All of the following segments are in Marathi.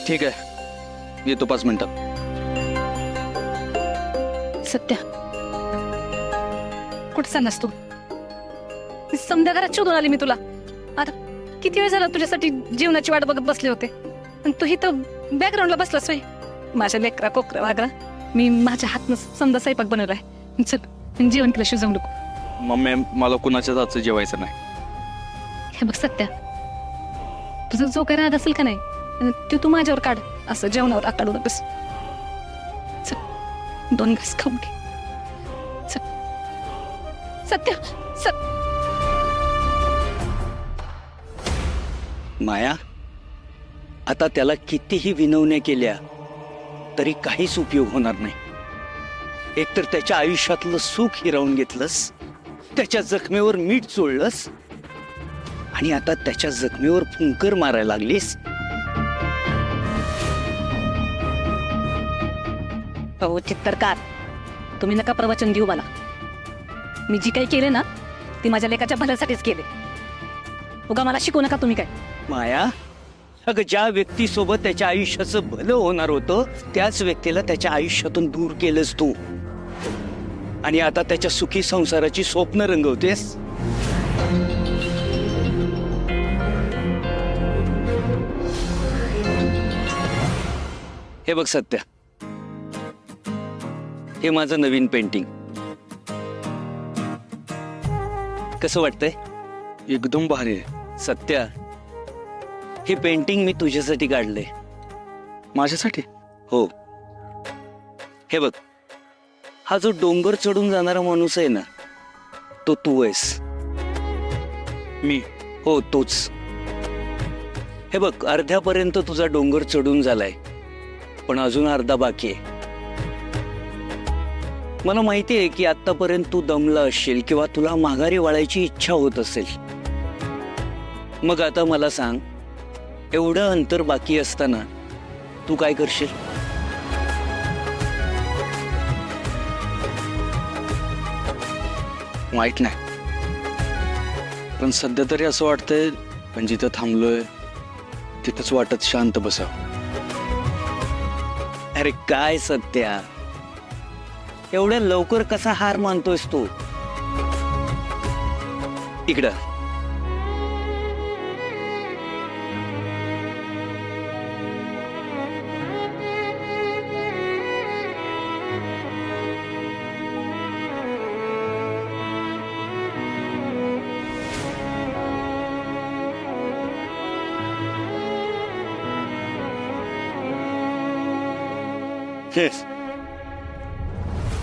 ठीक आहे, येतो 5 मिनिटात. सत्या, कुठं चाललास तू? समजा घरात शोधून आली मी तुला. आता किती वेळ झाला तुझ्यासाठी जेवणाची वाट बघत बसले होते, आणि तू इथं बॅकग्राऊंडला बसलास वय. माझ्या लेकरा कोकरा वागरा, मी माझ्या हातनं समजा स्वयंपाक बनवलाय. चल जेवण केलं शिजवून नको. मम्मी, मला कुणाच्याच हातचं जेवायचं नाही. हे बघ सत्या, तुझा जो काही राग असेल का नाही ते तू माझ्यावर काढ. असं जेवणावर आकाडू नकोस. चल 2 घास खाऊन घे. चल सत्या, माया, आता त्याला कितीही विनवण्या केल्या तरी काहीच उपयोग होणार नाही. एकतर त्याच्या आयुष्यातलं सुख हिरावून घेतलंस, त्याच्या जखमेवर मीठ चोळलंस, आणि आता त्याच्या जखमेवर फुंकर मारायला लागलीस. हो चित्तरकार, तुम्ही नका प्रवचन देऊ मला. मी जी काही केले ना ती माझ्या लेकाच्या भल्यासाठीच केले. उगा मला शिकवू नका तुम्ही काय. माया, अगं ज्या व्यक्तीसोबत त्याच्या आयुष्याचं भलं होणार होतं त्याच व्यक्तीला त्याच्या आयुष्यातून दूर केलंस तू, आणि आता त्याच्या सुखी संसाराची स्वप्न रंगवतेस. हे बघ सत्या, हे माझं नवीन पेंटिंग. कसं वाटतंय? एकदम भारी आहे. सत्या, हे पेंटिंग मी तुझ्यासाठी काढले. माझ्यासाठी? हो. हे बघ, हा जो डोंगर चढून जाणारा माणूस आहे ना, तो तू आहेस. मी? हो, तोच. हे बघ, अर्ध्यापर्यंत तुझा डोंगर चढून झालाय, पण अजून अर्धा बाकी आहे. मला माहिती आहे की आतापर्यंत तू दमला असशील किंवा तुला माघारी वळायची इच्छा होत असेल. मग आता मला सांग, एवढं अंतर बाकी असताना तू काय करशील? माहित नाही, पण सध्या तरी असं वाटतंय पण जिथं थांबलोय तिथंच वाटत शांत बसावं. अरे काय सत्या, एवढ्या लवकर कसा हार मानतोयस तू? इकडं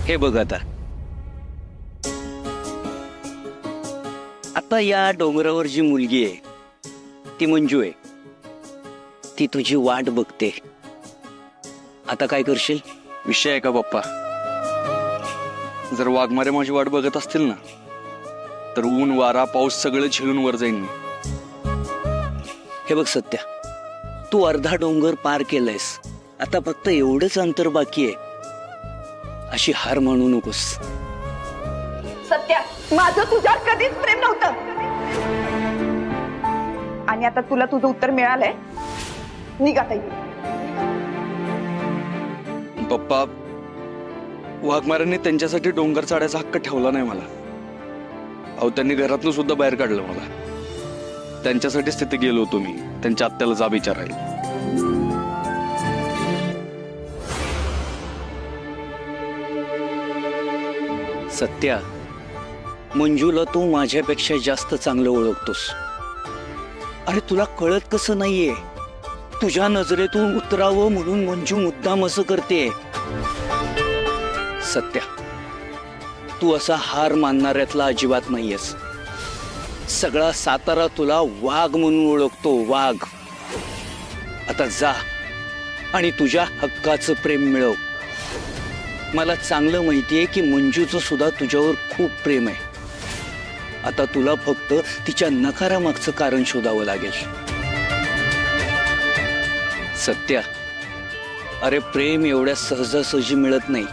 हे बघ, आता या डोंगरावर जी मुलगी आहे ती मंजू आहे. ती तुझी वाट बघते. आता काय करशील? विषय आहे का पप्पा? जर वाघमारे माझी वाट बघत असतील ना, तर ऊन वारा पाऊस सगळं झेलून वर जाईन मी. हे बघ सत्या, तू अर्धा डोंगर पार केलंयस, आता फक्त एवढंच अंतर बाकी आहे. अशी हार मानू नकोस. सत्या, माझं तुझ्यावर कधीच प्रेम नव्हतं, आणि आता तुला तुझं उत्तर मिळालंय. निघा ताई. पप्पा, वाघमाऱ्यांनी त्यांच्यासाठी डोंगर चढायचा हक्क ठेवला नाही मला. अहो, त्यांनी घरातून सुद्धा बाहेर काढलं मला. त्यांच्यासाठीच तिथे गेलो होतो मी, त्यांच्या आत्याला जाब विचारायला. सत्या, मंजूला तू माझ्यापेक्षा जास्त चांगलं ओळखतोस. अरे तुला कळत कसं नाहीये? तुझ्या नजरेतून उतरावं म्हणून मंजू मुद्दाम असं करते. सत्या, तू असा हार मानणाऱ्यातला अजिबात नाहीयेस. सगळा सातारा तुला वाघ म्हणून ओळखतो, वाघ. आता जा आणि तुझ्या हक्काचं प्रेम मिळव. मला चांगलं माहितीये की मंजूचं सुद्धा तुझ्यावर खूप प्रेम आहे. आता तुला फक्त तिच्या नकारामागचं कारण शोधावं लागेल. सत्या, अरे प्रेम एवढ्या सहजासहजी मिळत नाही.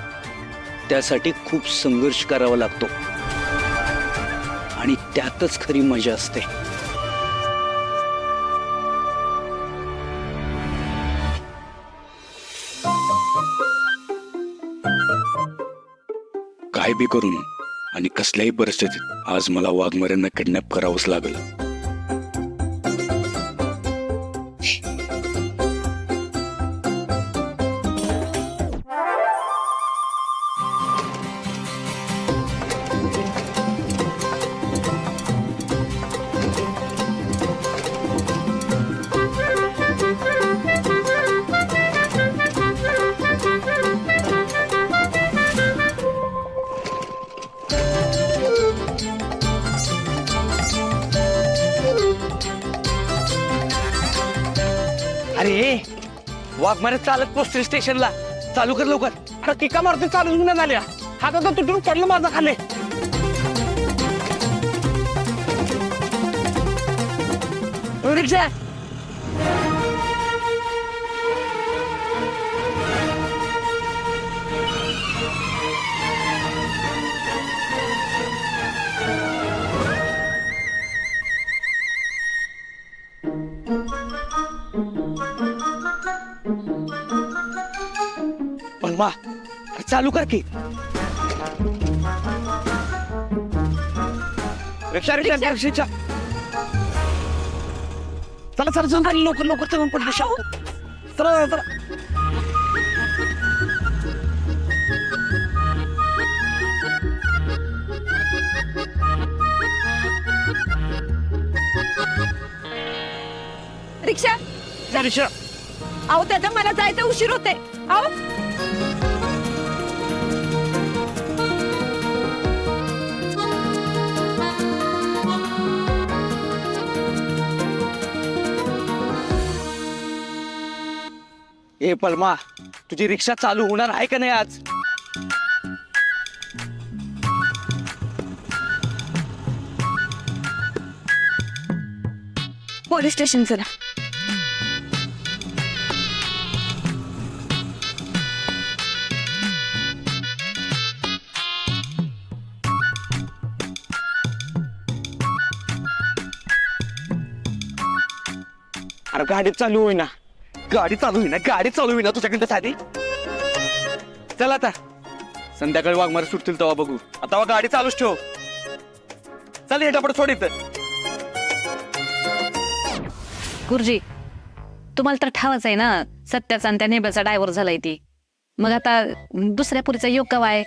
त्यासाठी खूप संघर्ष करावा लागतो, आणि त्यातच खरी मजा असते. काय बी करून आणि कसल्याही परिस्थितीत आज मला वाघमाऱ्यांना किडनॅप करावंच लागलं. अरे वाघमारे चालत पोस्टल स्टेशनला. चालू कर लवकर. अरे टिका मारते चालूच नाही झाल्या. हात आता तुटून पडलं माझा खाली. रिक्षा. पलमा चालू कर की. रिक्षा रिक्षा रिक्षा. चला चला चला लवकर लवकर चला पडलं. चला चला. रिक्षा जा रिक्षा. अहो त्याचा मला जायचं उशीर होते. अहो ए पलमा तुझी रिक्षा चालू होणार आहे का नाही आज? पोलीस स्टेशन चला. अरे गाडी चालू होईना. गाडी चालू होईना. गाडी चालू होईना तुझ्याकडे साधी. चल आता संध्याकाळी वाघमारे सुटतील तेव्हा बघू. आता गाडी चालूच ठेव. चल हे डबड सोड इथं. गुरुजी तुम्हाला तर ठावच आहे ना सत्याचा आणि त्या नेब्याचा डायव्हर झालाय ती. मग आता दुसऱ्या पुरीचा योग कवा आहे,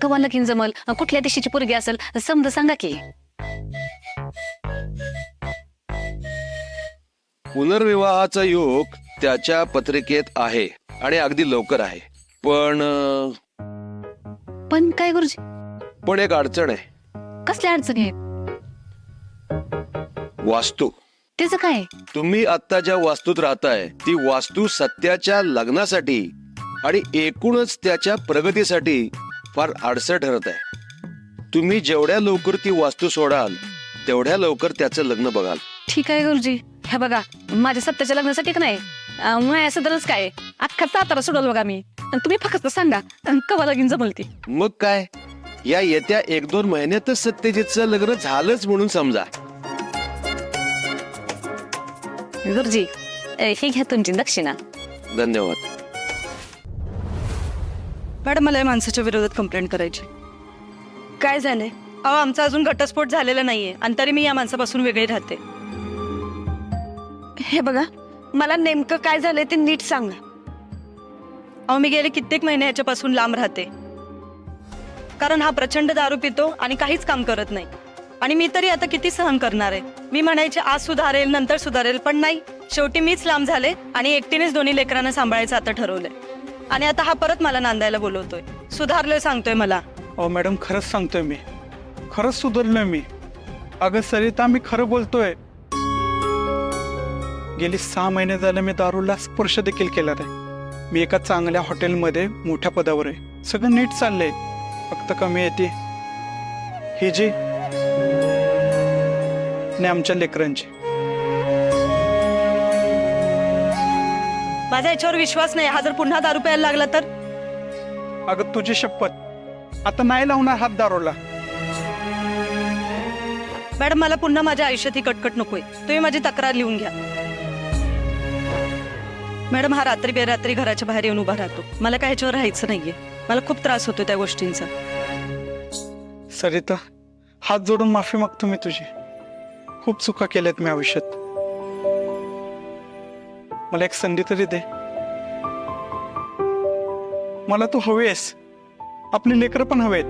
कवा लगीन जमल, कुठल्या दिशेची पोरगी असेल समजा सांगा की. पुनर्विवाहाचा योग त्याच्या पत्रिकेत आहे आणि अगदी लवकर आहे. पण काय गुरुजी पण एक अडचण आहे. कसल्या अडचणी आहेत? वास्तू. त्याचं काय? तुम्ही आता ज्या वास्तूत राहताय ती वास्तू सत्याच्या लग्नासाठी आणि एकूणच त्याच्या प्रगतीसाठी फार अडसर ठरत आहे. तुम्ही जेवढ्या लवकर ती वास्तू सोडाल तेवढ्या लवकर त्याचं लग्न बघाल. ठीक आहे गुरुजी. हे बघा माझ्या सत्याच्या लग्नासाठी का नाही माया सदरच काय अख्खा सातारा सोडवलं बघा मी. आणि तुम्ही फक्त सांगा कवा लगीन जमल ती. मग काय या येत्या 1-2 महिन्यातच सत्यजितचं लग्न झालंच म्हणून समजा. गुरुजी हे घ्या तुमची दक्षिणा. धन्यवाद. मॅडम मला या माणसाच्या विरोधात कंप्लेंट करायची. काय झालंय? अहो आमचा अजून घटस्फोट झालेला नाहीये आणि तरी मी या माणसापासून वेगळी राहते. हे बघा मला नेमकं काय झालंय ते नीट सांगा. अहो मी गेले कित्येक महिने याच्यापासून लांब राहते कारण हा प्रचंड दारू पितो आणि काहीच काम करत नाही. आणि मी तरी आता किती सहन करणार आहे. मी म्हणायचे आज सुधारेल नंतर सुधारेल पण नाही. शेवटी मीच लांब झाले आणि एकटीनेच दोन्ही लेकरांना सांभाळायचं आता ठरवलंय. आणि आता हा परत मला नांदायला बोलवतोय. सुधारलोय सांगतोय मला. अहो मॅडम खरंच सांगतोय मी. खरंच सुधारलोय मी. अगं सरिता मी खरं बोलतोय. गेली 6 महिने झाले मी दारूला स्पर्श देखील केला नाही. मी एका चांगल्या हॉटेलमध्ये मोठ्या पदावर आहे. सगळं नीट चाललंय. फक्त कमी येते ही जी आणि आमच्या लेकरांची. माझा याच्यावर विश्वास नाही. हा जर पुन्हा दारू प्यायला लागला तर? अगं तुझी शपथ आता नाही लावणार हात दारूला. मॅडम मला पुन्हा माझ्या आयुष्यात ही कटकट नकोय. तुम्ही माझी तक्रार लिहून घ्या. मॅडम हा रात्री बेरात्री घराच्या बाहेर येऊन उभा राहतो. मला काय ह्याच्यावर राहायचं नाहीये. मला खूप त्रास होतो त्या गोष्टींचा. सरिता, हात जोडून माफी मागतो मी तुझी. खूप चुका केल्यात मी आयुष्यात. मला एक संधी तरी दे. मला तू हवीस, आपली लेकरं पण हवेत.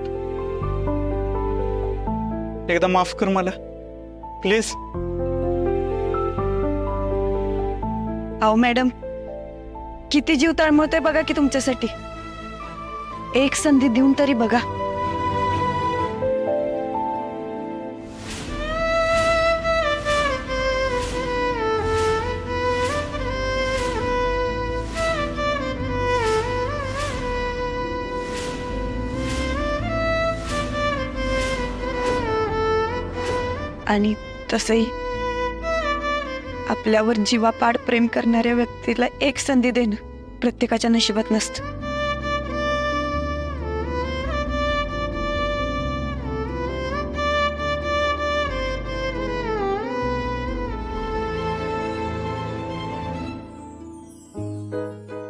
एकदा माफ कर मला प्लीज. अहो मॅडम, किती जीव तळमळतोय बघा की तुमच्यासाठी. एक संधी देऊन तरी बघा. आणि तसंही आपल्यावर जीवापाड प्रेम करणाऱ्या व्यक्तीला एक संधी देणं प्रत्येकाच्या नशिबात नसतं.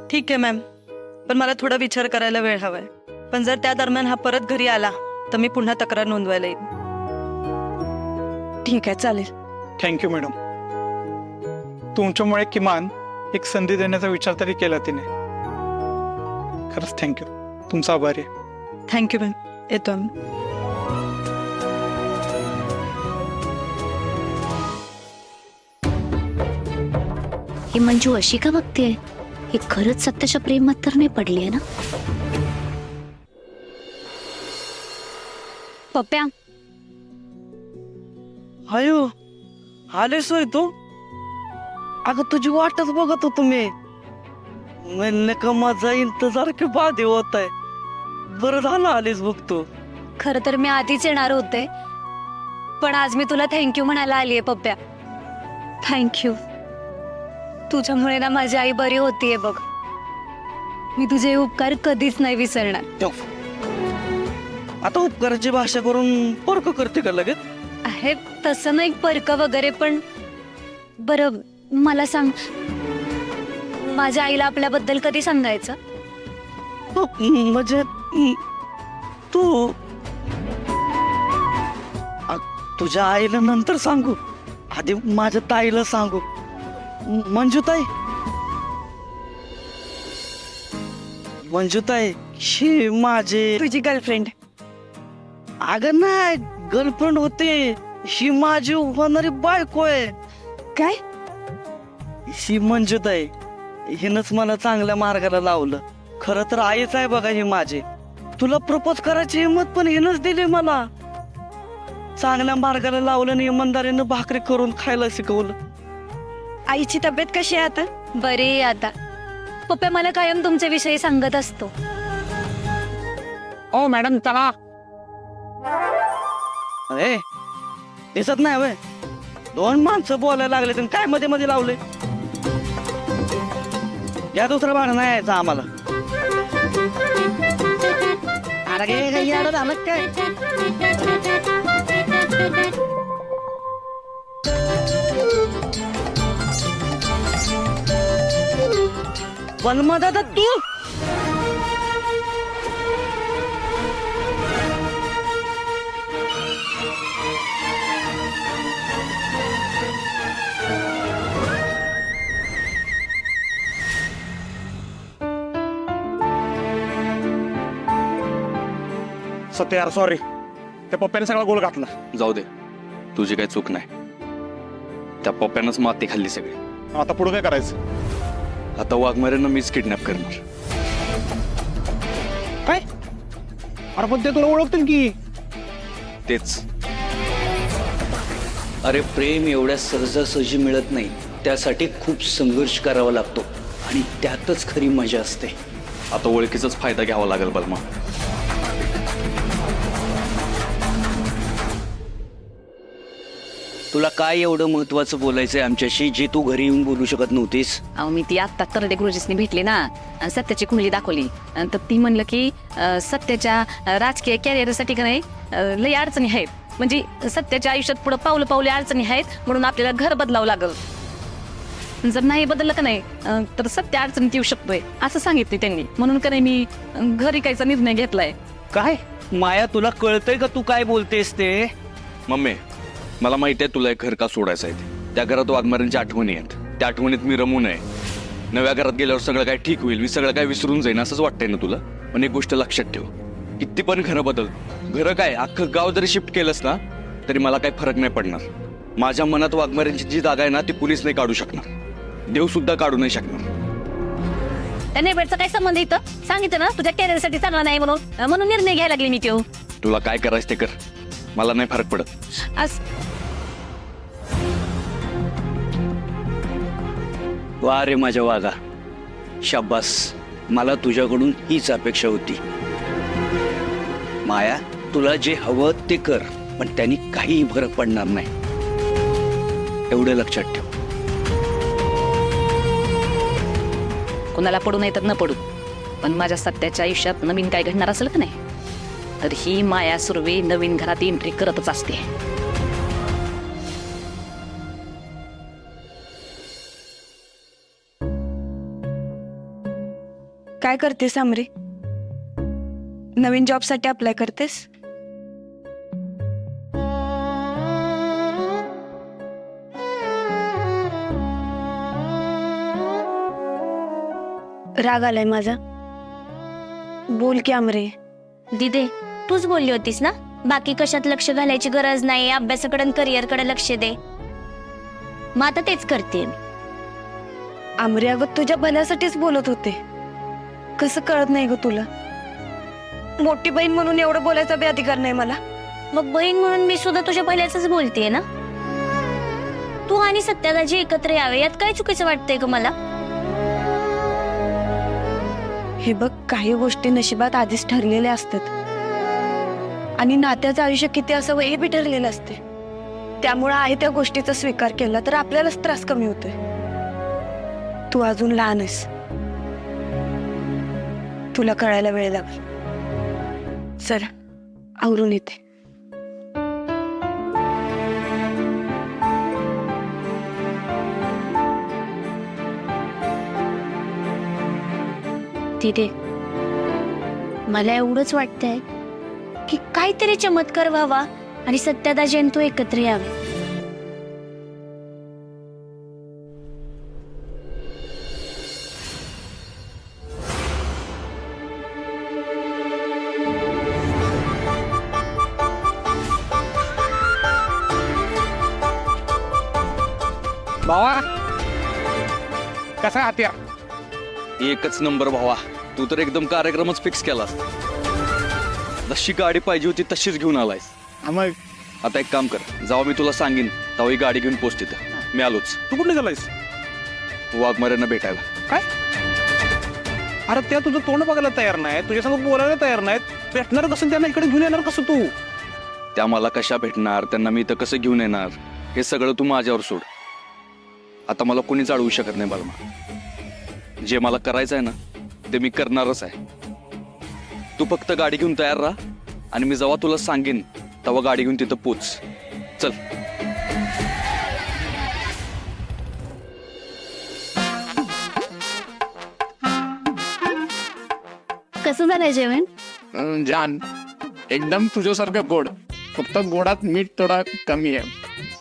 ठीक आहे मॅम, पण मला थोडा विचार करायला वेळ हवाय. पण जर त्या दरम्यान हा परत घरी आला तर मी पुन्हा तक्रार नोंदवायला येईन. ठीक आहे, चालेल. Thank you madam. तुमच्यामुळे किमान एक संधी देण्याचा विचार तरी केला तिने. खरंच थँक्यू. तुमचा आभारी आहे. Thank you ma'am. येतो आम्ही. ही मंजू अशी का बघतेय? ही खरंच सत्याच्या प्रेमात तर नाही पडली आहे ना? पप्प्या, हायो आलेस होय तू? अगं तुझी वाटच बघत होतो मी. म्हणलं का माझा इंतजार की बाधी होत आहे. बरं झालं आलीस बघ तू. खरं तर मी आधीच येणार होते, पण आज मी तुला थँक्यू म्हणायला आलीये पप्प्या. थँक्यू. तुझ्यामुळे ना माझी आई बरी होतीये बघ. मी तुझे उपकार कधीच नाही विसरणार. आता उपकाराची भाषा करून परक करते का लगेच? आहे तसं नाही परक वगैरे, पण बरं मला सांग, माझ्या आईला आपल्याबद्दल कधी सांगायचं? म्हणजे तू तुझ्या आईला नंतर सांगू, आधी माझ्या ताईला सांगू. मंजुताई, मंजुताई ही माझी तुझी गर्लफ्रेंड. अगं नाही, गर्लफ्रेंड होते. ही माझी होणारी बायको आहे. काय? ही मंजुताई, हिनच मला चांगल्या मार्गाला लावलं. खरं तर आईच आहे बघा ही माझी. तुला प्रपोज करायची हिंमत पण हिनच दिली मला. चांगल्या मार्गाला लावलं आणि इमानदारीनं भाकरी करून खायला शिकवलं. आईची तब्येत कशी आहे आता? बरी आहे आता. पप्पा मला कायम तुमच्या विषयी सांगत असतो. ओ मॅडम चला. अरे दिसत नाही वय, दोन माणसं बोलायला लागले तर काय मध्ये मध्ये लावले. या दुसरं भाडं नाही यायचं आम्हाला. अरे काही येडं झालं काय? बलमा दादा तू सत्य यार, सॉरी. त्या पप्प्याने सगळा गोल घातला. जाऊ दे, तुझी काही चूक नाही. त्या पप्प्यानंच माती खाल्ली सगळी. आता पुढे काय करायचं? आता वाघमाऱ्यांना मीच किडनॅप करणार. काय? अरे पण ते तुला ओळखतील की. तेच. अरे प्रेम एवढ्या सहजासहजी मिळत नाही. त्यासाठी खूप संघर्ष करावा लागतो आणि त्यातच खरी मजा असते. आता ओळखीचाच फायदा घ्यावा लागेल बलमा. तुला काय एवढं महत्वाचं बोलायचंय आमच्याशी जे तू घरी येऊन बोलू शकत नव्हतीस? अहो मी ती आत्ता तरडे गुरुजीसनी भेटली ना आणि सत्याची कुंडली दाखवली. आणि तर ती म्हणलं की सत्याच्या राजकीय कॅरियरसाठी का नाही लई अडचणी आहेत. म्हणजे सत्याच्या आयुष्यात पुढे पावलं पावले अडचणी आहेत, म्हणून आपल्याला घर बदलावं लागल. जर नाही बदललं का नाही तर सत्य अडचणीत येऊ शकतोय असं सांगितले त्यांनी. म्हणून का नाही मी घर विकायचा निर्णय घेतलाय. काय माया, तुला कळतंय का तू काय बोलतेस ते? मम्मी, मला माहिती आहे तुला एक घर का सोडायचं आहे ते. त्या घरात वाघमाऱ्यांच्या आठवणी आहेत. त्या आठवणीत मी रमू नये. नव्या घरात गेल्यावर सगळं काय ठीक होईल, मी सगळं काय विसरून जाईन असंच वाटतंय ना तुला? पण एक गोष्ट लक्षात ठेव, किती पण घरं बदल, घरं काय अख्खं गाव जरी शिफ्ट केलंस ना तरी मला काही फरक नाही पडणार. माझ्या मनात वाघमाऱ्यांची जी जागा आहे ना ती पोलीस नाही काढू शकणार, देव सुद्धा काढू नाही शकणार. त्या नेबरचा काय संबंध इथं? सांगितलं ना तुझ्या कॅरियरसाठी चांगला नाही म्हणून निर्णय घ्यायला लागले मी तो. तुला काय करायचं ते कर, मला नाही फरक पडत. आज वा रे माझ्या वाघा, शाब्बास, मला तुझ्याकडून हीच अपेक्षा होती. माया, तुला जे हवं ते कर, पण त्यांनी काहीही फरक पडणार नाही, एवढं लक्षात ठेव. कोणाला पडू नाही तर न पडू, पण माझ्या सत्याच्या आयुष्यात नवीन काय घडणार असेल का नाही तर ही माया सुर्वे नवीन घरात एंट्री करतच असते. काय करतेस आमरे? नवीन जॉबसाठी अप्लाय करतेस? राग आलाय माझा? बोल की आमरे. दिदे, तूच बोलली होतीस ना बाकी कशात लक्ष घालायची गरज नाही, अभ्यासाकडे आणि करिअरकडे लक्ष दे. मग आता तेच करते. आमरे, अगं तुझ्या भल्यासाठीच बोलत होते. कसं कळत नाही ग तुला? मोठी बहीण म्हणून एवढं बोलायचा बी अधिकार नाही मला. मग बहीण म्हणून मी सुद्धा तुझ्या पहिल्याच बोलतेय ना. तू आणि सत्यादाजी एकत्र यावे यात काय चुकीचं वाटतंय ग मला? हे बघ, काही गोष्टी नशिबात आधीच ठरलेल्या असतात आणि नात्याचं आयुष्य किती असावं हे बी ठरलेलं असते. त्यामुळे आहे त्या गोष्टीचा स्वीकार केला तर आपल्यालाच त्रास कमी होतोय. तू अजून लहान आहेस, तुला कळायला वेळ लागेल. चल, आवरून येते. दिदे, मला एवढंच वाटतंय की काहीतरी चमत्कार व्हावा आणि सत्यादाजी आणि तू एकत्र यावे. भावा, कसा हात्या? एकच नंबर भावा, तू तर एकदम कार्यक्रमच फिक्स केलास. जशी गाडी पाहिजे होती तशीच घेऊन आलायस. मग आता एक काम कर, जेव्हा मी तुला सांगेन तेव्हा ही गाडी घेऊन पोच तिथं. मी आलोच. तू कुठे गेलायस? वाघमाऱ्यांना भेटायला. काय? अरे त्या तुझं तोंड बघायला तयार नाही, तुझ्यासंग बोलायला तयार नाहीत. भेटणार कसं, त्यांना इकडे घेऊन येणार कसं तू? त्या मला कशा भेटणार, त्यांना मी इथं कसं घेऊन येणार, हे सगळं तू माझ्यावर सोड. आता मला कोणीच अडवू शकत नाही बलमा. जे मला करायचं आहे ना ते मी करणारच आहे. तू फक्त गाडी घेऊन तयार राहा आणि मी जेव्हा तुला सांगेन तेव्हा गाडी घेऊन तिथं पोच. चल. कसं झालंय जेवण? जान, एकदम तुझ्यासारखं गोड, फक्त गोडात मीठ थोडा कमी आहे.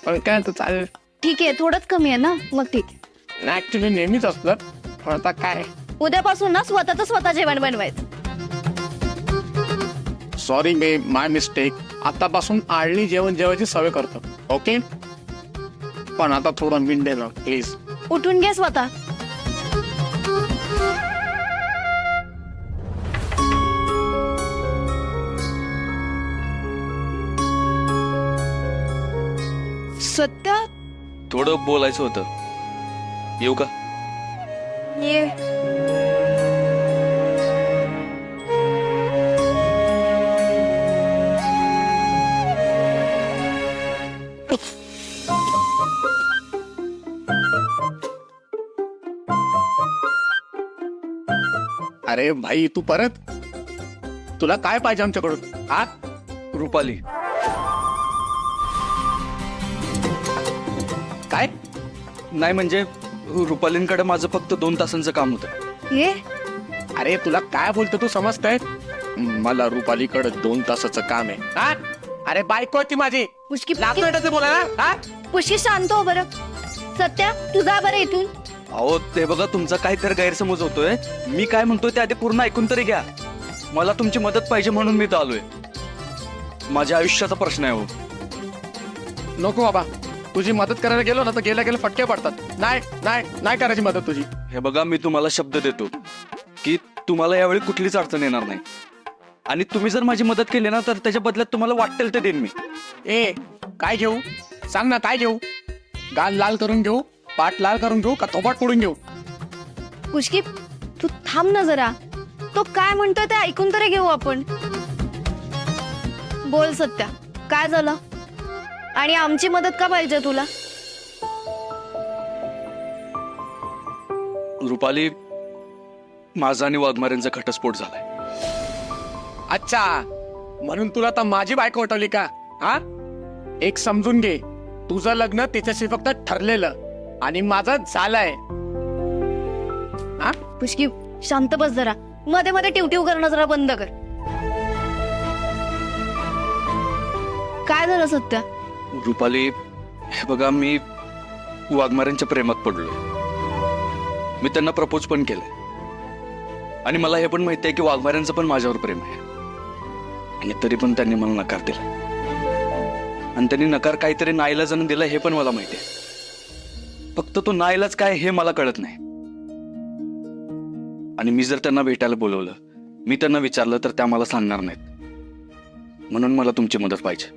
पण काय तर चालेल. ठीक आहे, थोडंच कमी आहे ना, मग ठीक. ऍक्च्युली नेहमीच असतं, पण आता काय. उद्यापासून ना स्वतः जेवण बनवायचं. सॉरी बे, माय मिस्टेक. आतापासून आळणी जेवण जेवायची सवय करतो, ओके? पण आता थोडं मीठ दे ना प्लीज. उठून घे स्वतः. सत्या, थोडं बोलायचं होतं. येऊ का? ये. अरे भाई, तू परत? तुला काय पाहिजे आमच्याकडून? हा? रुपाली. काय? नाही म्हणजे रुपालींकडे माझं फक्त 2 तासांचं काम होतं. ये. अरे तुला काय बोलतो तू समजतंय? मला रुपालीकडे 2 तासाचं काम आहे. हा? अरे बायको ती माझी पुष्की लागतोय ना ते बोलायला. हा? पुष्की शांत हो बरं. सत्या तुझा बरं इथून. अहो ते बघा तुमचा काहीतरी गैरसमज होतोय. मी काय म्हणतोय ते आधी पूर्ण ऐकून तरी घ्या. मला तुमची मदत पाहिजे म्हणून मी तर आलोय. माझ्या आयुष्याचा प्रश्न आहे हो. नको बाबा, तुझी मदत करायला गेलो ना तर गेल्या गेल्या फटके पडतात. नाही नाही नाही करायची मदत तुझी. हे बघा मी तुम्हाला शब्द देतो की तुम्हाला यावेळी कुठलीच अडचण येणार नाही. आणि तुम्ही जर माझी मदत केली ना तर त्याच्या बदल्यात तुम्हाला वाटेल ते देईन मी. ए काय घेऊ सांग ना, काय घेऊ? गाल लाल करून घेऊ, पाठ लाल करून घेऊ का थोपाट फोडून घेऊ? पुष्की तू थांब ना जरा. तो काय म्हणतोय ते ऐकून तरी घेऊ आपण. बोल सत्या, काय झालं आणि आमची मदत का पाहिजे तुला? रुपाली, माझा आणि वाघमारेंचा घटस्फोट झालाय. अच्छा, म्हणून तुला तर माझी बायको वाटवली का? हा, एक समजून घे, तुझं लग्न तिच्याशी फक्त ठरलेलं आणि माझं झालंय. हा, पुष्की शांत बस जरा. मध्ये मध्ये टिवटिव करणं जरा बंद कर. काय झालं सत्या? रुपाली, हे बघा मी वाघमारेंच्या प्रेमात पडलोय. मी त्यांना प्रपोज पण केलंय आणि मला हे पण माहिती आहे की वाघमारेंचं पण माझ्यावर प्रेम आहे. आणि तरी पण त्यांनी मला नकार दिला. आणि त्यांनी नकार काहीतरी नाईलाजानं दिला हे पण मला माहिती आहे. फक्त तो नाईलाज काय हे मला कळत नाही. आणि मी जर त्यांना भेटायला बोलवलं, मी त्यांना विचारलं तर त्या मला सांगणार नाहीत. म्हणून मला तुमची मदत पाहिजे.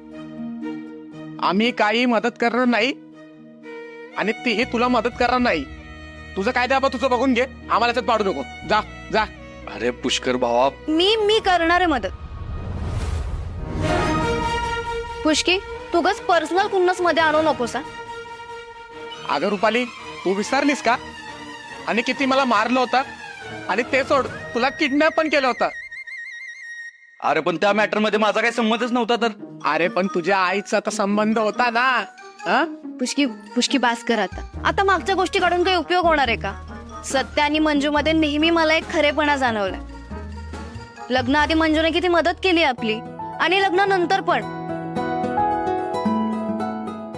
आम्ही काही मदत करणार नाही आणि तीही तुला मदत करणार नाही. तुझं काय द्या तुझं बघून घे, आम्हाला त्यात पाडू नको. जा जा. अरे पुष्कर भावा, मी करणार आहे मदत. पुष्की तू गच पर्सनल कुन्नस मध्ये आणू नकोस. अगं रुपाली, तू विसरलीस का? आणि किती मला मारलं होतं आणि ते सोड, तुला किडनॅप पण केलं होतं. अरे पण त्या मॅटर मध्ये माझा काही संबंधच नव्हता. तर अरे पण तुझ्या आईचा तर संबंध होता ना. हा? पुष्की बास कर आता. आता मागच्या गोष्टी काढून काही उपयोग होणार आहे का? सत्य आणि मंजू मध्ये नेहमी मला एक खरेपणा जाणवलाय. लग्न आधी मंजूने किती मदत केली आपली आणि लग्नानंतर पण.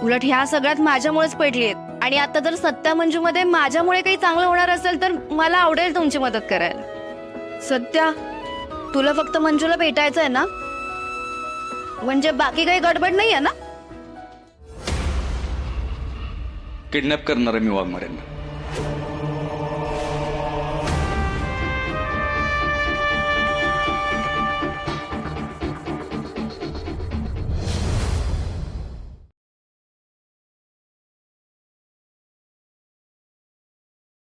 उलट ह्या सगळ्यात माझ्यामुळेच पडली आहेत. आणि आता जर सत्या मंजू मध्ये माझ्यामुळे काही चांगलं होणार असेल तर मला आवडेल तुमची मदत करायला. सत्या, तुला फक्त मंजूला भेटायचं आहे ना? म्हणजे बाकी काही गडबड नाही आहे ना? किडनॅप करणार आहे मी वाघमारेंना.